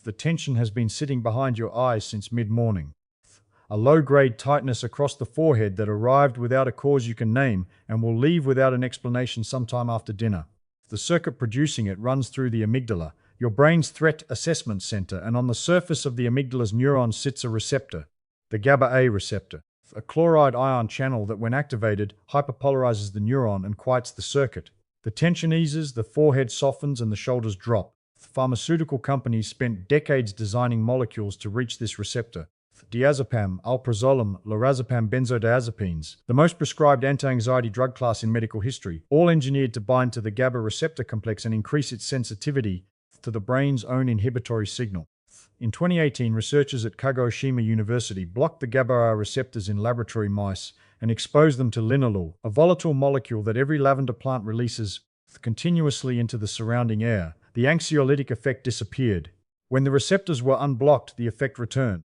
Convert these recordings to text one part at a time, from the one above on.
The tension has been sitting behind your eyes since mid-morning. A low-grade tightness across the forehead that arrived without a cause you can name and will leave without an explanation sometime after dinner. The circuit producing it runs through the amygdala, your brain's threat assessment center, and on the surface of the amygdala's neurons sits a receptor, the GABA-A receptor, a chloride ion channel that, when activated, hyperpolarizes the neuron and quiets the circuit. The tension eases, the forehead softens, and the shoulders drop. Pharmaceutical companies spent decades designing molecules to reach this receptor. Diazepam, alprazolam, lorazepam benzodiazepines, the most prescribed anti-anxiety drug class in medical history, all engineered to bind to the GABA receptor complex and increase its sensitivity to the brain's own inhibitory signal. In 2018, researchers at Kagoshima University blocked the GABA-A receptors in laboratory mice and exposed them to linalool, a volatile molecule that every lavender plant releases continuously into the surrounding air. The anxiolytic effect disappeared. When the receptors were unblocked, the effect returned.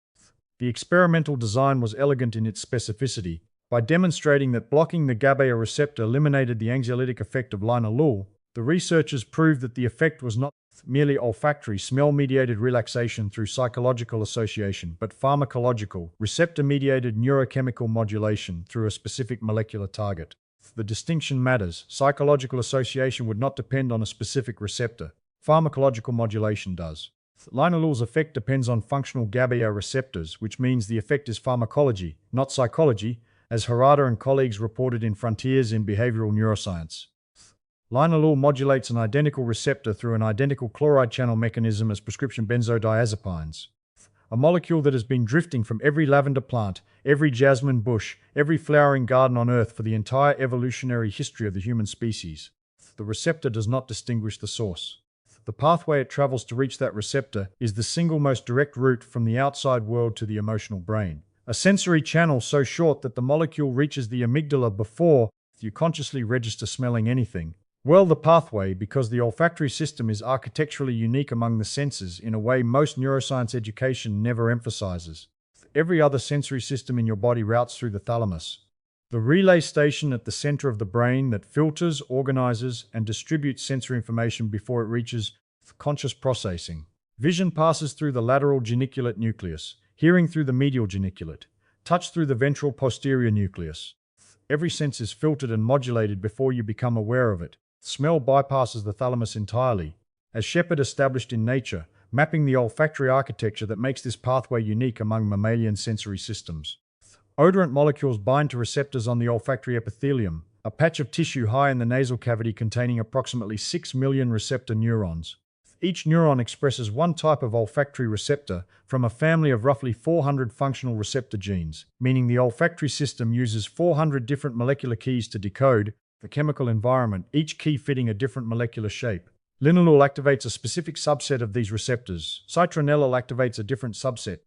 The experimental design was elegant in its specificity. By demonstrating that blocking the GABA-A receptor eliminated the anxiolytic effect of linalool, the researchers proved that the effect was not merely olfactory, smell-mediated relaxation through psychological association, but pharmacological, receptor-mediated neurochemical modulation through a specific molecular target. The distinction matters. Psychological association would not depend on a specific receptor. Pharmacological modulation does. Linalool's effect depends on functional GABA-A receptors, which means the effect is pharmacology, not psychology, as Harada and colleagues reported in Frontiers in Behavioral Neuroscience. Linalool modulates an identical receptor through an identical chloride channel mechanism as prescription benzodiazepines, a molecule that has been drifting from every lavender plant, every jasmine bush, every flowering garden on Earth for the entire evolutionary history of the human species. The receptor does not distinguish the source. The pathway it travels to reach that receptor is the single most direct route from the outside world to the emotional brain. A sensory channel so short that the molecule reaches the amygdala before you consciously register smelling anything. Well, the pathway, because the olfactory system is architecturally unique among the senses in a way most neuroscience education never emphasizes. Every other sensory system in your body routes through the thalamus, the relay station at the center of the brain that filters, organizes, and distributes sensory information before it reaches conscious processing. Vision passes through the lateral geniculate nucleus, hearing through the medial geniculate, touch through the ventral posterior nucleus. Every sense is filtered and modulated before you become aware of it. Smell bypasses the thalamus entirely, as Shepard established in Nature, mapping the olfactory architecture that makes this pathway unique among mammalian sensory systems. Odorant molecules bind to receptors on the olfactory epithelium, a patch of tissue high in the nasal cavity containing approximately 6 million receptor neurons. Each neuron expresses one type of olfactory receptor from a family of roughly 400 functional receptor genes, meaning the olfactory system uses 400 different molecular keys to decode the chemical environment, each key fitting a different molecular shape. Linalool activates a specific subset of these receptors. Citronellal activates a different subset.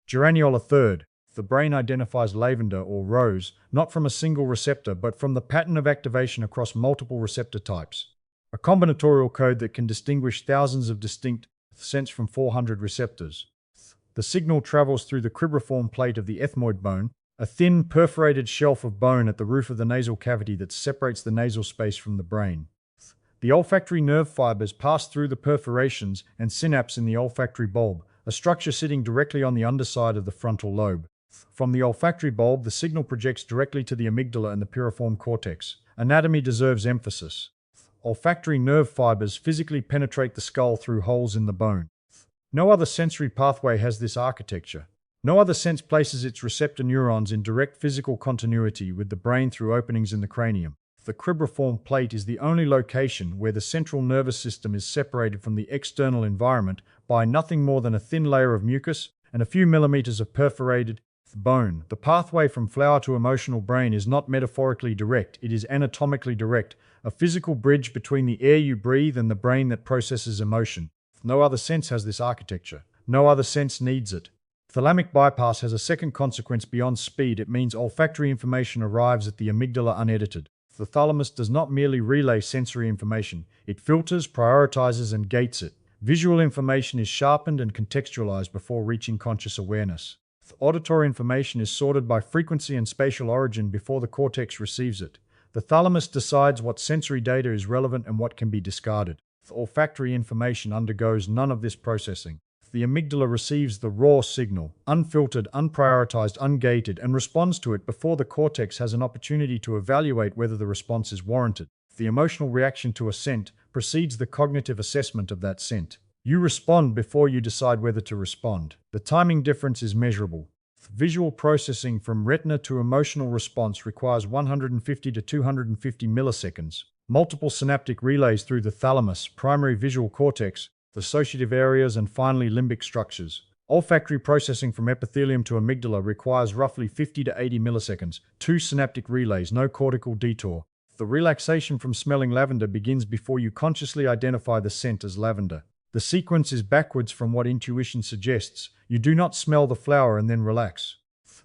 Geraniol a third. The brain identifies lavender or rose not from a single receptor but from the pattern of activation across multiple receptor types. A combinatorial code that can distinguish thousands of distinct scents from 400 receptors. The signal travels through the cribriform plate of the ethmoid bone, a thin, perforated shelf of bone at the roof of the nasal cavity that separates the nasal space from the brain. The olfactory nerve fibers pass through the perforations and synapse in the olfactory bulb, a structure sitting directly on the underside of the frontal lobe. From the olfactory bulb, the signal projects directly to the amygdala and the piriform cortex. Anatomy deserves emphasis. Olfactory nerve fibers physically penetrate the skull through holes in the bone. No other sensory pathway has this architecture. No other sense places its receptor neurons in direct physical continuity with the brain through openings in the cranium. The cribriform plate is the only location where the central nervous system is separated from the external environment by nothing more than a thin layer of mucus and a few millimeters of perforated bone. The pathway from flower to emotional brain is not metaphorically direct, it is anatomically direct, a physical bridge between the air you breathe and the brain that processes emotion. No other sense has this architecture. No other sense needs it. Thalamic bypass has a second consequence beyond speed. It means olfactory information arrives at the amygdala unedited. The thalamus does not merely relay sensory information, it filters, prioritizes, and gates it. Visual information is sharpened and contextualized before reaching conscious awareness. Auditory information is sorted by frequency and spatial origin before the cortex receives it. The thalamus decides what sensory data is relevant and what can be discarded. The olfactory information undergoes none of this processing. The amygdala receives the raw signal, unfiltered, unprioritized, ungated, and responds to it before the cortex has an opportunity to evaluate whether the response is warranted. The emotional reaction to a scent precedes the cognitive assessment of that scent. You respond before you decide whether to respond. The timing difference is measurable. Visual processing from retina to emotional response requires 150 to 250 milliseconds. Multiple synaptic relays through the thalamus, primary visual cortex, the associative areas, and finally limbic structures. Olfactory processing from epithelium to amygdala requires roughly 50 to 80 milliseconds. 2 synaptic relays, no cortical detour. The relaxation from smelling lavender begins before you consciously identify the scent as lavender. The sequence is backwards from what intuition suggests. You do not smell the flower and then relax.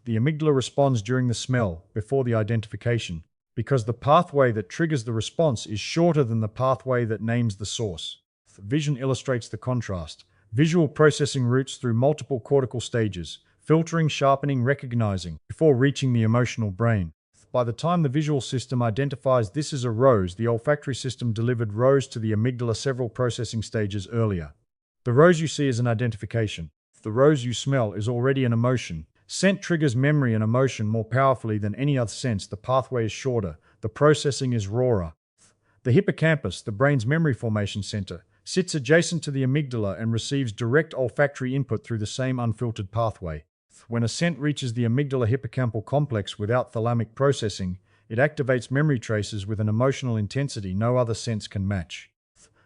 The amygdala responds during the smell, before the identification, because the pathway that triggers the response is shorter than the pathway that names the source. Vision illustrates the contrast. Visual processing routes through multiple cortical stages, filtering, sharpening, recognizing, before reaching the emotional brain. By the time the visual system identifies this as a rose, the olfactory system delivered rose to the amygdala several processing stages earlier. The rose you see is an identification. The rose you smell is already an emotion. Scent triggers memory and emotion more powerfully than any other sense. The pathway is shorter. The processing is rawer. The hippocampus, the brain's memory formation center, sits adjacent to the amygdala and receives direct olfactory input through the same unfiltered pathway. When a scent reaches the amygdala hippocampal complex without thalamic processing, it activates memory traces with an emotional intensity no other sense can match.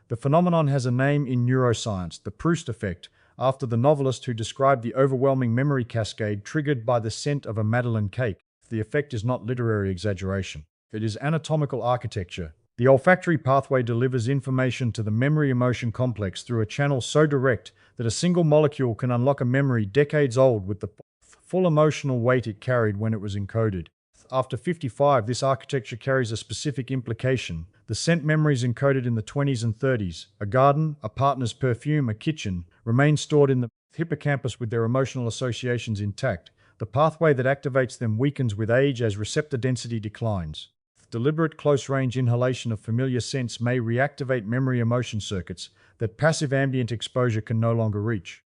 The phenomenon has a name in neuroscience, the Proust effect, after the novelist who described the overwhelming memory cascade triggered by the scent of a Madeleine cake. The effect is not literary exaggeration. It is anatomical architecture. The olfactory pathway delivers information to the memory-emotion complex through a channel so direct that a single molecule can unlock a memory decades old with the full emotional weight it carried when it was encoded. After 55, this architecture carries a specific implication. The scent memories encoded in the 20s and 30s, a garden, a partner's perfume, a kitchen, remain stored in the hippocampus with their emotional associations intact. The pathway that activates them weakens with age as receptor density declines. Deliberate close-range inhalation of familiar scents may reactivate memory-emotion circuits that passive ambient exposure can no longer reach.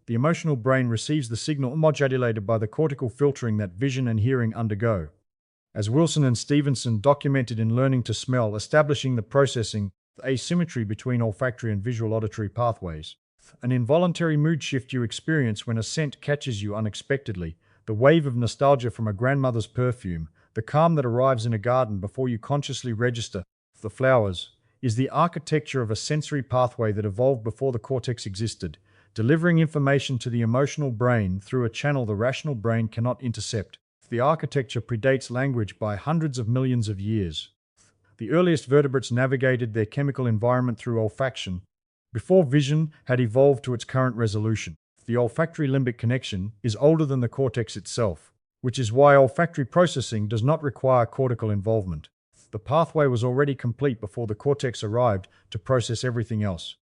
The emotional brain receives the signal modulated by the cortical filtering that vision and hearing undergo. As Wilson and Stevenson documented in Learning to Smell, establishing the processing asymmetry between olfactory and visual auditory pathways. An involuntary mood shift you experience when a scent catches you unexpectedly, the wave of nostalgia from a grandmother's perfume, the calm that arrives in a garden before you consciously register the flowers, is the architecture of a sensory pathway that evolved before the cortex existed, delivering information to the emotional brain through a channel the rational brain cannot intercept. The architecture predates language by hundreds of millions of years. The earliest vertebrates navigated their chemical environment through olfaction, before vision had evolved to its current resolution. The olfactory limbic connection is older than the cortex itself, which is why olfactory processing does not require cortical involvement. The pathway was already complete before the cortex arrived to process everything else.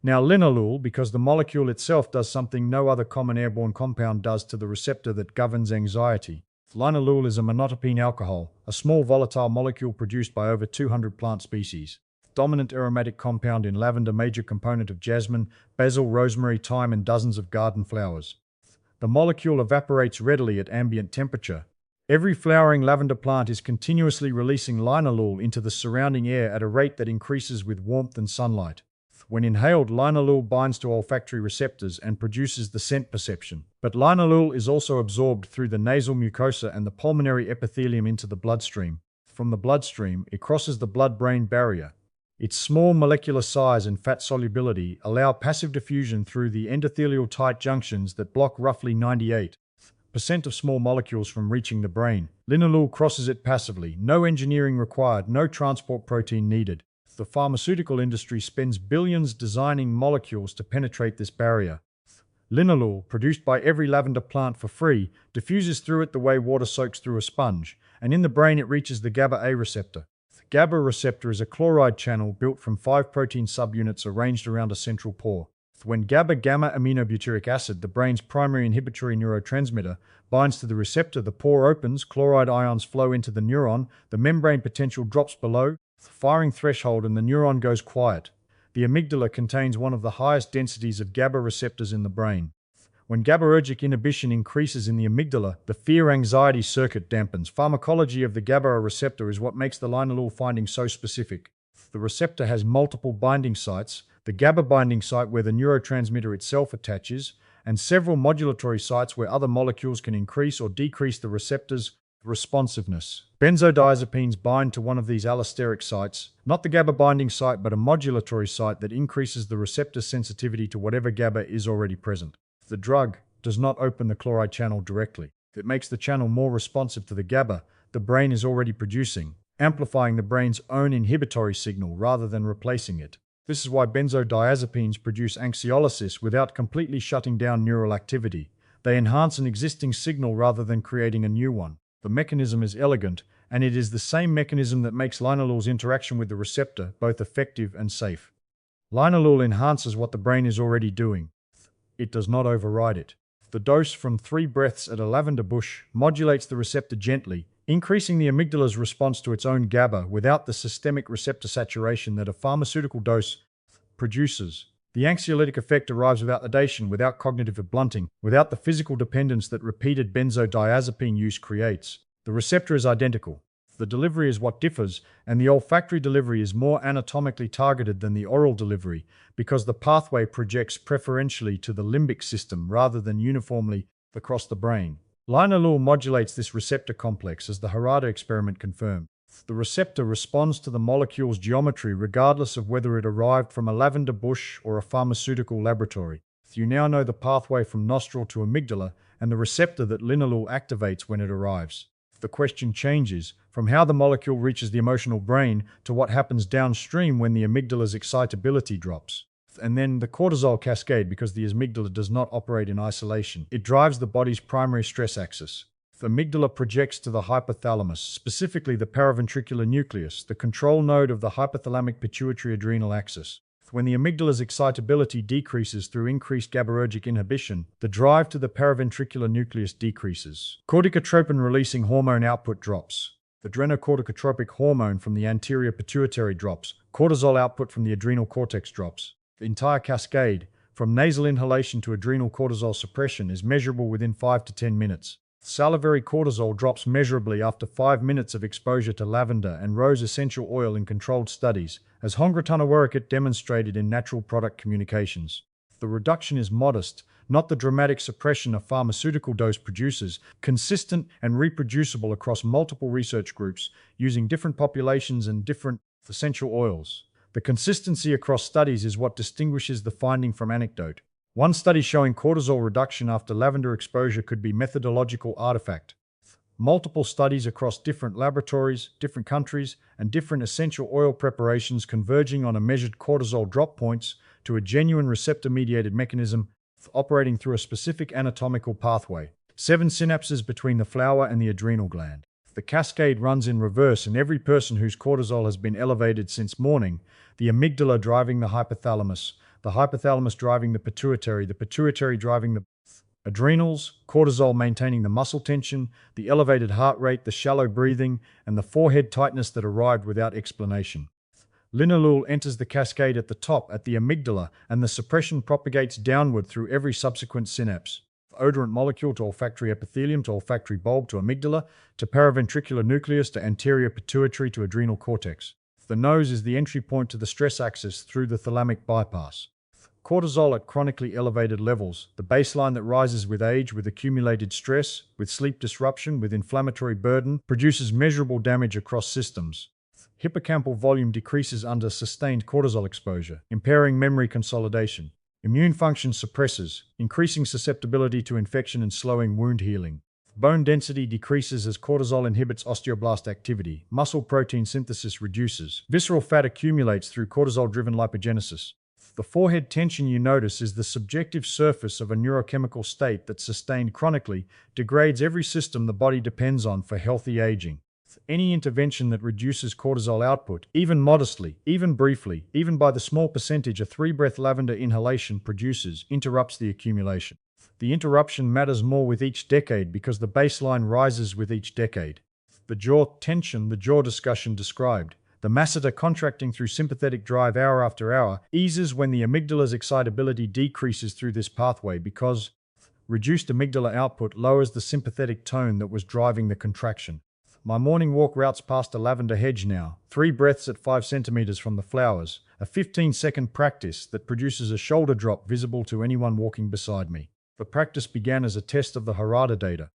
Now linalool, because the molecule itself does something no other common airborne compound does to the receptor that governs anxiety. Linalool is a monotopene alcohol, a small volatile molecule produced by over 200 plant species. Dominant aromatic compound in lavender, major component of jasmine, basil, rosemary, thyme, and dozens of garden flowers. The molecule evaporates readily at ambient temperature. Every flowering lavender plant is continuously releasing linalool into the surrounding air at a rate that increases with warmth and sunlight. When inhaled, linalool binds to olfactory receptors and produces the scent perception. But linalool is also absorbed through the nasal mucosa and the pulmonary epithelium into the bloodstream. From the bloodstream, it crosses the blood-brain barrier. Its small molecular size and fat solubility allow passive diffusion through the endothelial tight junctions that block roughly 98% of small molecules from reaching the brain. Linalool crosses it passively, no engineering required, no transport protein needed. The pharmaceutical industry spends billions designing molecules to penetrate this barrier. Linalool, produced by every lavender plant for free, diffuses through it the way water soaks through a sponge, and in the brain it reaches the GABA-A receptor. The GABA receptor is a chloride channel built from 5 protein subunits arranged around a central pore. When GABA gamma-aminobutyric acid, the brain's primary inhibitory neurotransmitter, binds to the receptor, the pore opens, chloride ions flow into the neuron, the membrane potential drops below, the firing threshold, and the neuron goes quiet. The amygdala contains one of the highest densities of GABA receptors in the brain. When GABAergic inhibition increases in the amygdala, the fear-anxiety circuit dampens. Pharmacology of the GABA-A receptor is what makes the Linalool finding so specific. The receptor has multiple binding sites, the GABA binding site where the neurotransmitter itself attaches, and several modulatory sites where other molecules can increase or decrease the receptor's responsiveness. Benzodiazepines bind to one of these allosteric sites, not the GABA binding site but a modulatory site that increases the receptor sensitivity to whatever GABA is already present. The drug does not open the chloride channel directly. It makes the channel more responsive to the GABA the brain is already producing, amplifying the brain's own inhibitory signal rather than replacing it. This is why benzodiazepines produce anxiolysis without completely shutting down neural activity. They enhance an existing signal rather than creating a new one. The mechanism is elegant, and it is the same mechanism that makes linalool's interaction with the receptor both effective and safe. Linalool enhances what the brain is already doing. It does not override it. The dose from 3 breaths at a lavender bush modulates the receptor gently, increasing the amygdala's response to its own GABA without the systemic receptor saturation that a pharmaceutical dose produces. The anxiolytic effect arrives without sedation, without cognitive blunting, without the physical dependence that repeated benzodiazepine use creates. The receptor is identical. The delivery is what differs, and the olfactory delivery is more anatomically targeted than the oral delivery because the pathway projects preferentially to the limbic system rather than uniformly across the brain. Linalool modulates this receptor complex, as the Harada experiment confirmed. The receptor responds to the molecule's geometry regardless of whether it arrived from a lavender bush or a pharmaceutical laboratory. You now know the pathway from nostril to amygdala and the receptor that linalool activates when it arrives. The question changes from how the molecule reaches the emotional brain to what happens downstream when the amygdala's excitability drops. And then the cortisol cascade, because the amygdala does not operate in isolation. It drives the body's primary stress axis. The amygdala projects to the hypothalamus, specifically the paraventricular nucleus, the control node of the hypothalamic pituitary adrenal axis. When the amygdala's excitability decreases through increased GABAergic inhibition, the drive to the paraventricular nucleus decreases. Corticotropin-releasing hormone output drops. The adrenocorticotropic hormone from the anterior pituitary drops. Cortisol output from the adrenal cortex drops. The entire cascade, from nasal inhalation to adrenal cortisol suppression, is measurable within 5 to 10 minutes. Salivary cortisol drops measurably after 5 minutes of exposure to lavender and rose essential oil in controlled studies, as Hongratanawarikit demonstrated in natural product communications. The reduction is modest, not the dramatic suppression a pharmaceutical dose produces, consistent and reproducible across multiple research groups, using different populations and different essential oils. The consistency across studies is what distinguishes the finding from anecdote. One study showing cortisol reduction after lavender exposure could be methodological artifact. Multiple studies across different laboratories, different countries, and different essential oil preparations converging on a measured cortisol drop points to a genuine receptor-mediated mechanism operating through a specific anatomical pathway. 7 synapses between the flower and the adrenal gland. The cascade runs in reverse in every person whose cortisol has been elevated since morning, the amygdala driving the hypothalamus driving the pituitary driving the adrenals, cortisol maintaining the muscle tension, the elevated heart rate, the shallow breathing, and the forehead tightness that arrived without explanation. Linalool enters the cascade at the top, at the amygdala, and the suppression propagates downward through every subsequent synapse. Odorant molecule to olfactory epithelium to olfactory bulb to amygdala to paraventricular nucleus to anterior pituitary to adrenal cortex. The nose is the entry point to the stress axis through the thalamic bypass. Cortisol at chronically elevated levels, the baseline that rises with age, with accumulated stress, with sleep disruption, with inflammatory burden, produces measurable damage across systems. Hippocampal volume decreases under sustained cortisol exposure, impairing memory consolidation. Immune function suppresses, increasing susceptibility to infection and slowing wound healing. Bone density decreases as cortisol inhibits osteoblast activity. Muscle protein synthesis reduces. Visceral fat accumulates through cortisol-driven lipogenesis. The forehead tension you notice is the subjective surface of a neurochemical state that, sustained chronically, degrades every system the body depends on for healthy aging. Any intervention that reduces cortisol output, even modestly, even briefly, even by the small percentage a 3-breath lavender inhalation produces, interrupts the accumulation. The interruption matters more with each decade because the baseline rises with each decade. The jaw tension, the jaw discussion described. The masseter, contracting through sympathetic drive hour after hour, eases when the amygdala's excitability decreases through this pathway because reduced amygdala output lowers the sympathetic tone that was driving the contraction. My morning walk routes past a lavender hedge now, 3 breaths at 5 centimeters from the flowers, a 15-second practice that produces a shoulder drop visible to anyone walking beside me. The practice began as a test of the Harada data.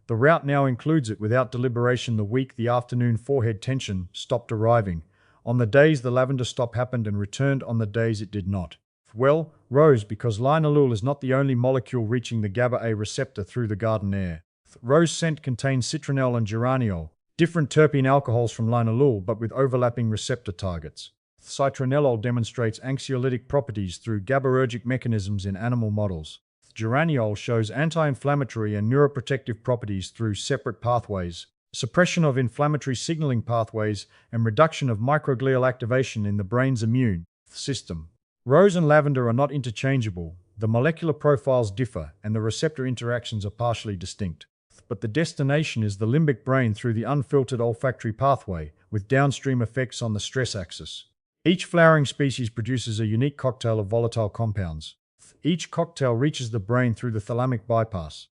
The route now includes it without deliberation the week the afternoon forehead tension stopped arriving, on the days the lavender stop happened and returned on the days it did not. Well, rose because linalool is not the only molecule reaching the GABA-A receptor through the garden air. Rose scent contains citronelle and geraniol, different terpene alcohols from linalool but with overlapping receptor targets. Citronellol demonstrates anxiolytic properties through GABAergic mechanisms in animal models. Geraniol shows anti-inflammatory and neuroprotective properties through separate pathways, suppression of inflammatory signaling pathways, and reduction of microglial activation in the brain's immune system. Rose and lavender are not interchangeable. The molecular profiles differ, and the receptor interactions are partially distinct. But the destination is the limbic brain through the unfiltered olfactory pathway, with downstream effects on the stress axis. Each flowering species produces a unique cocktail of volatile compounds. Each cocktail reaches the brain through the thalamic bypass.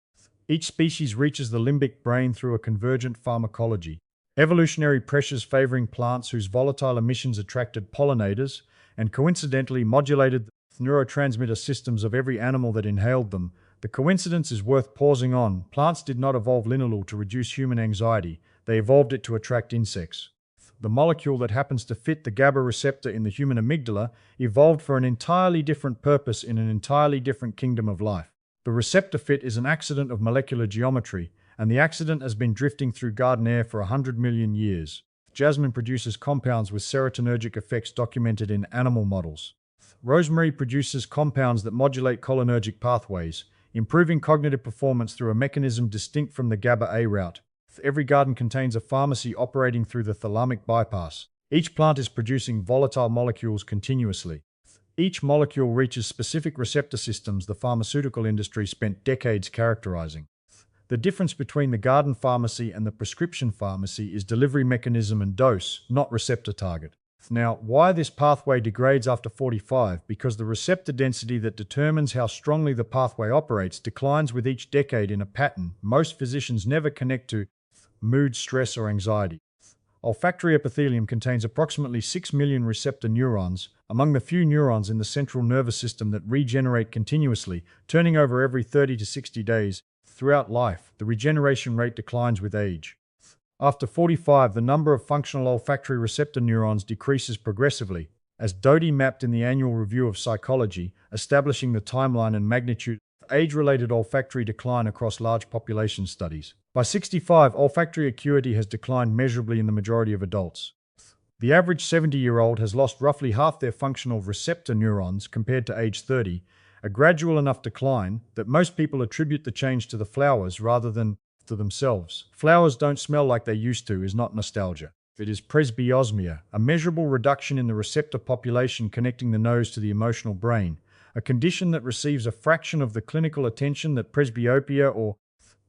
Each species reaches the limbic brain through a convergent pharmacology. Evolutionary pressures favoring plants whose volatile emissions attracted pollinators and coincidentally modulated the neurotransmitter systems of every animal that inhaled them. The coincidence is worth pausing on. Plants did not evolve linalool to reduce human anxiety. They evolved it to attract insects. The molecule that happens to fit the GABA receptor in the human amygdala evolved for an entirely different purpose in an entirely different kingdom of life. The receptor fit is an accident of molecular geometry, and the accident has been drifting through garden air for 100 million years. Jasmine produces compounds with serotonergic effects documented in animal models. Rosemary produces compounds that modulate cholinergic pathways, improving cognitive performance through a mechanism distinct from the GABA-A route. Every garden contains a pharmacy operating through the thalamic bypass. Each plant is producing volatile molecules continuously. Each molecule reaches specific receptor systems the pharmaceutical industry spent decades characterizing. The difference between the garden pharmacy and the prescription pharmacy is delivery mechanism and dose, not receptor target. Now, why this pathway degrades after 45? Because the receptor density that determines how strongly the pathway operates declines with each decade in a pattern most physicians never connect to: mood, stress, or anxiety. Olfactory epithelium contains approximately 6 million receptor neurons, among the few neurons in the central nervous system that regenerate continuously, turning over every 30 to 60 days. Throughout life, the regeneration rate declines with age. After 45, the number of functional olfactory receptor neurons decreases progressively, as Doty mapped in the Annual Review of Psychology, establishing the timeline and magnitude of age-related olfactory decline across large population studies. By 65, olfactory acuity has declined measurably in the majority of adults. The average 70-year-old has lost roughly half their functional receptor neurons compared to age 30, a gradual enough decline that most people attribute the change to the flowers rather than to themselves. Flowers don't smell like they used to is not nostalgia. It is presbyosmia, a measurable reduction in the receptor population connecting the nose to the emotional brain, a condition that receives a fraction of the clinical attention that presbyopia or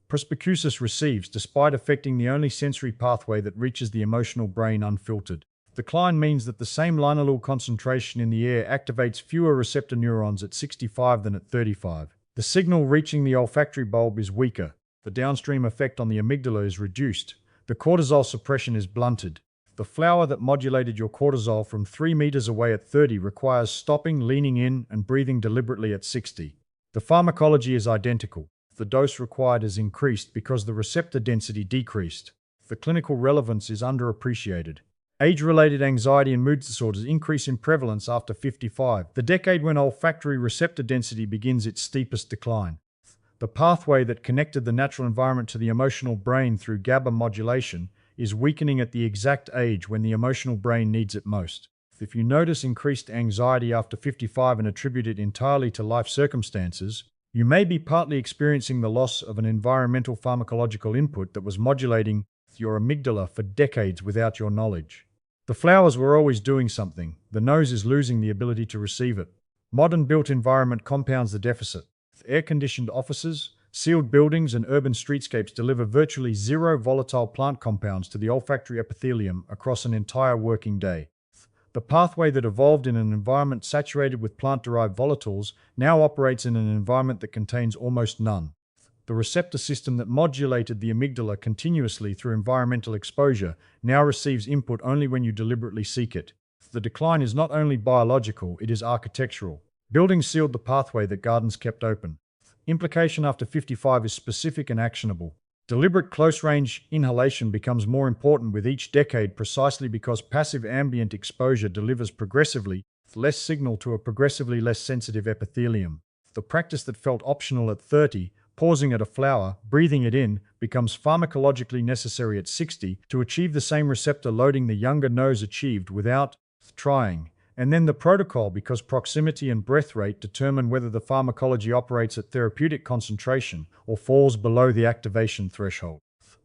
presbycusis receives, despite affecting the only sensory pathway that reaches the emotional brain unfiltered. Decline means that the same linalool concentration in the air activates fewer receptor neurons at 65 than at 35. The signal reaching the olfactory bulb is weaker. The downstream effect on the amygdala is reduced. The cortisol suppression is blunted. The flower that modulated your cortisol from 3 meters away at 30 requires stopping, leaning in, and breathing deliberately at 60. The pharmacology is identical. The dose required is increased because the receptor density decreased. The clinical relevance is underappreciated. Age-related anxiety and mood disorders increase in prevalence after 55, the decade when olfactory receptor density begins its steepest decline. The pathway that connected the natural environment to the emotional brain through GABA modulation is weakening at the exact age when the emotional brain needs it most. If you notice increased anxiety after 55 and attribute it entirely to life circumstances, you may be partly experiencing the loss of an environmental pharmacological input that was modulating your amygdala for decades without your knowledge. The flowers were always doing something. The nose is losing the ability to receive it. Modern built environment compounds the deficit. Air-conditioned offices, Sealed buildings and urban streetscapes deliver virtually zero volatile plant compounds to the olfactory epithelium across an entire working day. The pathway that evolved in an environment saturated with plant-derived volatiles now operates in an environment that contains almost none. The receptor system that modulated the amygdala continuously through environmental exposure now receives input only when you deliberately seek it. The decline is not only biological, it is architectural. Buildings sealed the pathway that gardens kept open. Implication after 55 is specific and actionable. Deliberate close-range inhalation becomes more important with each decade precisely because passive ambient exposure delivers progressively less signal to a progressively less sensitive epithelium. The practice that felt optional at 30, pausing at a flower, breathing it in, becomes pharmacologically necessary at 60 to achieve the same receptor loading the younger nose achieved without trying. And then the protocol, because proximity and breath rate determine whether the pharmacology operates at therapeutic concentration or falls below the activation threshold.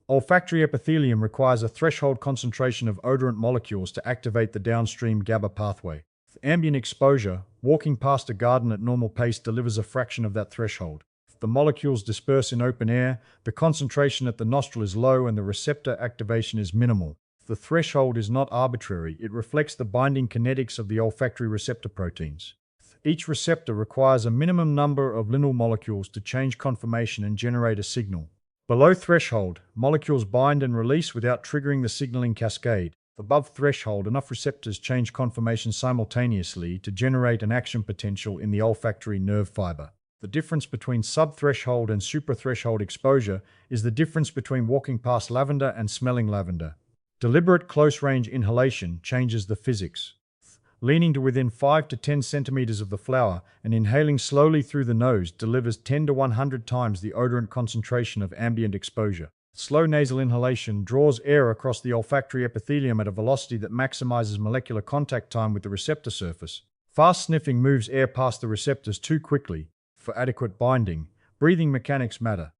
Olfactory epithelium requires a threshold concentration of odorant molecules to activate the downstream GABA pathway. Ambient exposure, walking past a garden at normal pace, delivers a fraction of that threshold. The molecules disperse in open air, the concentration at the nostril is low, and the receptor activation is minimal. The threshold is not arbitrary, it reflects the binding kinetics of the olfactory receptor proteins. Each receptor requires a minimum number of Linalool molecules to change conformation and generate a signal. Below threshold, molecules bind and release without triggering the signaling cascade. Above threshold, enough receptors change conformation simultaneously to generate an action potential in the olfactory nerve fiber. The difference between subthreshold and suprathreshold exposure is the difference between walking past lavender and smelling lavender. Deliberate close-range inhalation changes the physics. Leaning to within 5 to 10 centimeters of the flower and inhaling slowly through the nose delivers 10 to 100 times the odorant concentration of ambient exposure. Slow nasal inhalation draws air across the olfactory epithelium at a velocity that maximizes molecular contact time with the receptor surface. Fast sniffing moves air past the receptors too quickly. For adequate binding, breathing mechanics matter.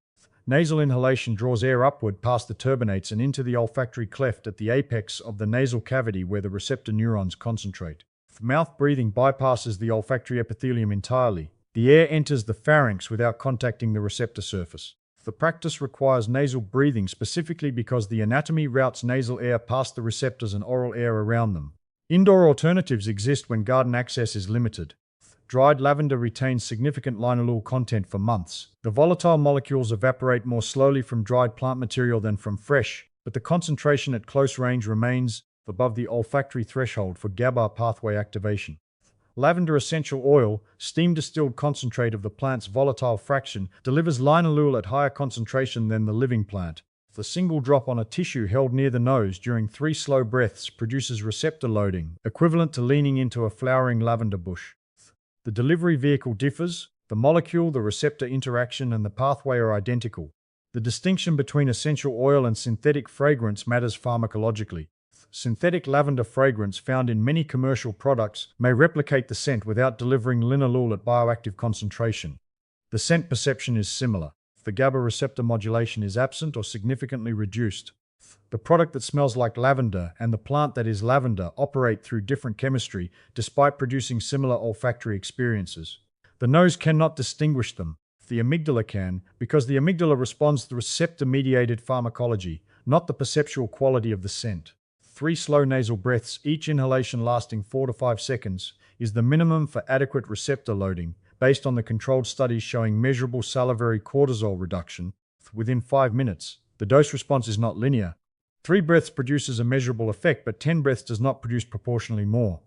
Nasal inhalation draws air upward past the turbinates and into the olfactory cleft at the apex of the nasal cavity where the receptor neurons concentrate. Mouth breathing bypasses the olfactory epithelium entirely. The air enters the pharynx without contacting the receptor surface. The practice requires nasal breathing specifically because the anatomy routes nasal air past the receptors and oral air around them. Indoor alternatives exist when garden access is limited. Dried lavender retains significant linalool content for months. The volatile molecules evaporate more slowly from dried plant material than from fresh, but the concentration at close range remains above the olfactory threshold for GABA pathway activation. Lavender essential oil, steam-distilled concentrate of the plant's volatile fraction, delivers linalool at higher concentration than the living plant. The single drop on a tissue held near the nose during 3 slow breaths produces receptor loading, equivalent to leaning into a flowering lavender bush. The delivery vehicle differs. The molecule, the receptor interaction, and the pathway are identical. The distinction between essential oil and synthetic fragrance matters pharmacologically. Synthetic lavender fragrance found in many commercial products may replicate the scent without delivering linalool at bioactive concentration. The scent perception is similar. The GABA receptor modulation is absent or significantly reduced. The product that smells like lavender and the plant that is lavender operate through different chemistry despite producing similar olfactory experiences. The nose cannot distinguish them. The amygdala can, because the amygdala responds to receptor-mediated pharmacology, not the perceptual quality of the scent. 3 slow nasal breaths, each inhalation lasting 4 to 5 seconds, is the minimum for adequate receptor loading, based on the controlled studies showing measurable salivary cortisol reduction within 5 minutes. The dose response is not linear. 3 breaths produces a measurable effect, but 10 breaths does not produce proportionally more.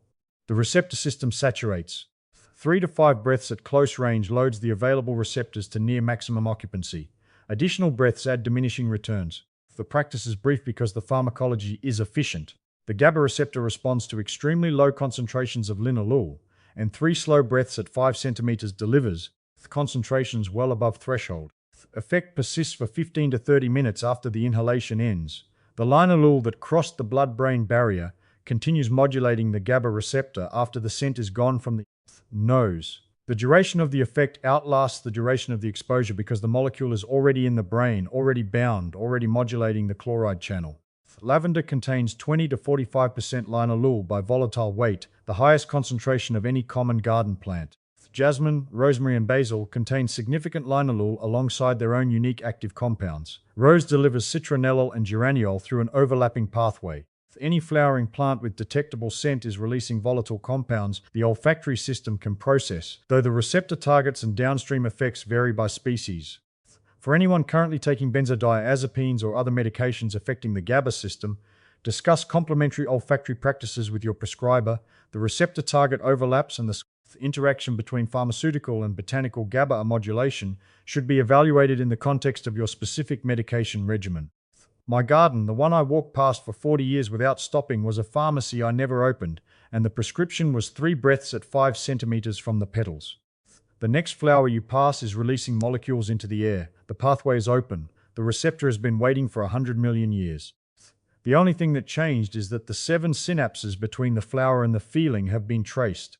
The receptor system saturates. 3 to 5 breaths at close range loads the available receptors to near maximum occupancy. Additional breaths add diminishing returns. The practice is brief because the pharmacology is efficient. The GABA receptor responds to extremely low concentrations of linalool, and 3 slow breaths at 5 centimeters delivers concentrations well above threshold. Effect persists for 15 to 30 minutes after the inhalation ends. The linalool that crossed the blood-brain barrier continues modulating the GABA receptor after the scent is gone from the nose. The duration of the effect outlasts the duration of the exposure because the molecule is already in the brain, already bound, already modulating the chloride channel. Lavender contains 20 to 45% linalool by volatile weight, the highest concentration of any common garden plant. Jasmine, rosemary, and basil contain significant linalool alongside their own unique active compounds. Rose delivers citronellol and geraniol through an overlapping pathway. Any flowering plant with detectable scent is releasing volatile compounds the olfactory system can process, though the receptor targets and downstream effects vary by species. For anyone currently taking benzodiazepines or other medications affecting the GABA system, discuss complementary olfactory practices with your prescriber. The receptor target overlaps and the interaction between pharmaceutical and botanical GABA-A modulation should be evaluated in the context of your specific medication regimen. My garden, the one I walked past for 40 years without stopping, was a pharmacy I never opened, and the prescription was 3 breaths at 5 centimeters from the petals. The next flower you pass is releasing molecules into the air. The pathway is open. The receptor has been waiting for 100 million years. The only thing that changed is that the 7 synapses between the flower and the feeling have been traced.